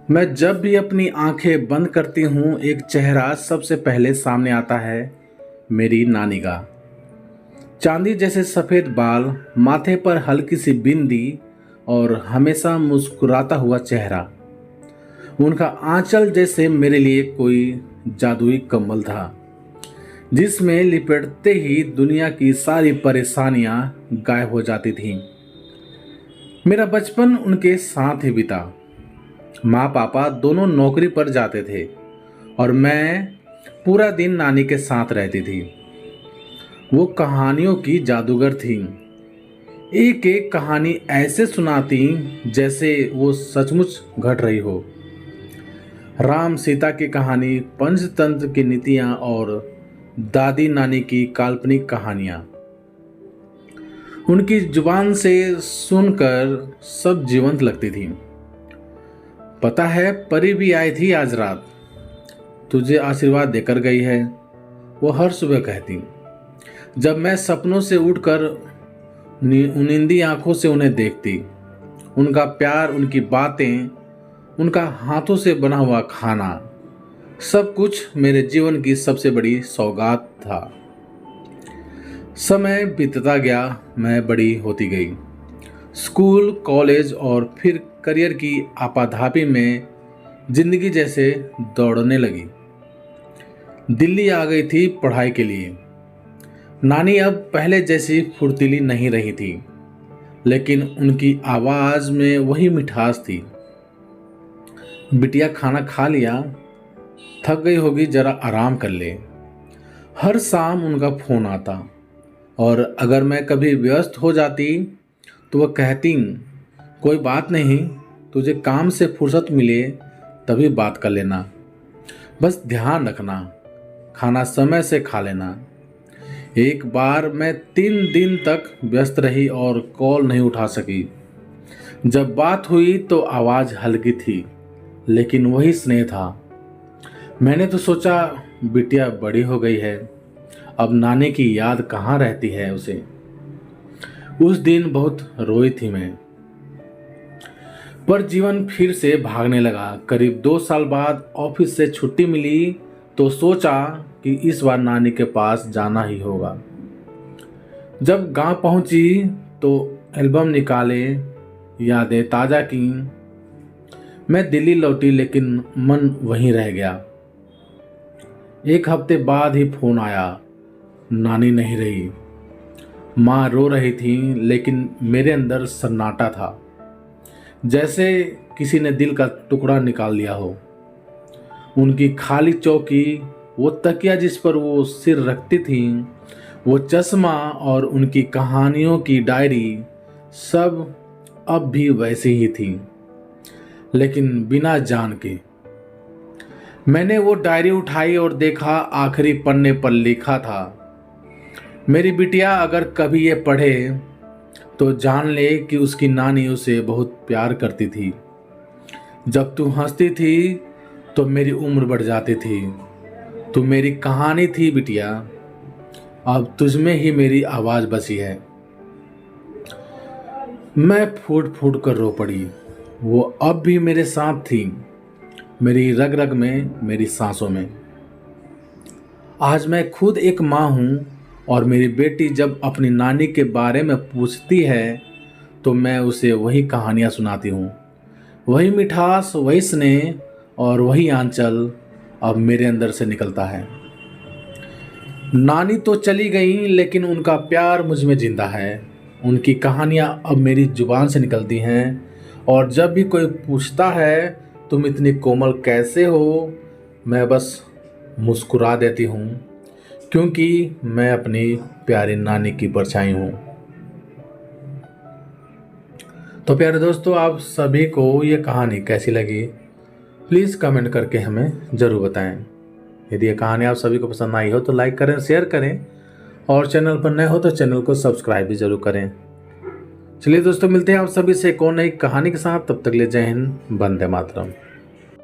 मैं जब भी अपनी आंखें बंद करती हूँ एक चेहरा सबसे पहले सामने आता है, मेरी नानी का। चांदी जैसे सफ़ेद बाल, माथे पर हल्की सी बिंदी और हमेशा मुस्कुराता हुआ चेहरा। उनका आंचल जैसे मेरे लिए कोई जादुई कम्बल था, जिसमें लिपटते ही दुनिया की सारी परेशानियां गायब हो जाती थीं। मेरा बचपन उनके साथ ही बीता। माँ पापा दोनों नौकरी पर जाते थे और मैं पूरा दिन नानी के साथ रहती थी। वो कहानियों की जादूगर थी। एक एक कहानी ऐसे सुनाती जैसे वो सचमुच घट रही हो। राम सीता की कहानी, पंचतंत्र की नीतियाँ और दादी नानी की काल्पनिक कहानियाँ। उनकी जुबान से सुनकर सब जीवंत लगती थी। पता है, परी भी आई थी आज रात, तुझे आशीर्वाद देकर गई है, वो हर सुबह कहती। जब मैं सपनों से उठकर नींदी आंखों से उन्हें देखती, उनका प्यार, उनकी बातें, उनका हाथों से बना हुआ खाना, सब कुछ मेरे जीवन की सबसे बड़ी सौगात था। समय बीतता गया, मैं बड़ी होती गई। स्कूल, कॉलेज और फिर करियर की आपाधापी में जिंदगी जैसे दौड़ने लगी। दिल्ली आ गई थी पढ़ाई के लिए। नानी अब पहले जैसी फुर्तीली नहीं रही थी, लेकिन उनकी आवाज में वही मिठास थी। बिटिया, खाना खा लिया? थक गई होगी, जरा आराम कर ले। हर शाम उनका फोन आता और अगर मैं कभी व्यस्त हो जाती तो वह कहती, कोई बात नहीं, तुझे काम से फुर्सत मिले तभी बात कर लेना, बस ध्यान रखना, खाना समय से खा लेना। एक बार मैं 3 दिन तक व्यस्त रही और कॉल नहीं उठा सकी। जब बात हुई तो आवाज़ हल्की थी, लेकिन वही स्नेह था। मैंने तो सोचा बिटिया बड़ी हो गई है, अब नानी की याद कहाँ रहती है उसे। उस दिन बहुत रोई थी मैं, पर जीवन फिर से भागने लगा। करीब 2 साल बाद ऑफिस से छुट्टी मिली तो सोचा कि इस बार नानी के पास जाना ही होगा। जब गांव पहुंची तो एल्बम निकाले, यादें ताज़ा की। मैं दिल्ली लौटी लेकिन मन वहीं रह गया। 1 हफ्ते बाद ही फोन आया, नानी नहीं रही। माँ रो रही थी, लेकिन मेरे अंदर सन्नाटा था, जैसे किसी ने दिल का टुकड़ा निकाल लिया हो। उनकी खाली चौकी, वो तकिया जिस पर वो सिर रखती थी, वो चश्मा और उनकी कहानियों की डायरी, सब अब भी वैसी ही थी, लेकिन बिना जान के। मैंने वो डायरी उठाई और देखा, आखिरी पन्ने पर लिखा था, मेरी बिटिया अगर कभी ये पढ़े तो जान ले कि उसकी नानी उसे बहुत प्यार करती थी। जब तू हंसती थी तो मेरी उम्र बढ़ जाती थी। तू मेरी कहानी थी बिटिया, अब तुझमें ही मेरी आवाज़ बसी है। मैं फूट फूट कर रो पड़ी। वो अब भी मेरे साथ थी, मेरी रग रग में, मेरी सांसों में। आज मैं खुद एक माँ हूँ और मेरी बेटी जब अपनी नानी के बारे में पूछती है तो मैं उसे वही कहानियाँ सुनाती हूँ। वही मिठास, वही स्नेह और वही आंचल अब मेरे अंदर से निकलता है। नानी तो चली गई, लेकिन उनका प्यार मुझ में जिंदा है। उनकी कहानियाँ अब मेरी जुबान से निकलती हैं और जब भी कोई पूछता है तुम इतनी कोमल कैसे हो, मैं बस मुस्कुरा देती हूँ, क्योंकि मैं अपनी प्यारी नानी की परछाई हूँ। तो प्यारे दोस्तों, आप सभी को ये कहानी कैसी लगी, प्लीज़ कमेंट करके हमें ज़रूर बताएं। यदि ये कहानी आप सभी को पसंद आई हो तो लाइक करें, शेयर करें और चैनल पर नए हो तो चैनल को सब्सक्राइब भी ज़रूर करें। चलिए दोस्तों, मिलते हैं आप सभी से एक और नई कहानी के साथ। तब तक ले जय हिंद, वंदे मातरम।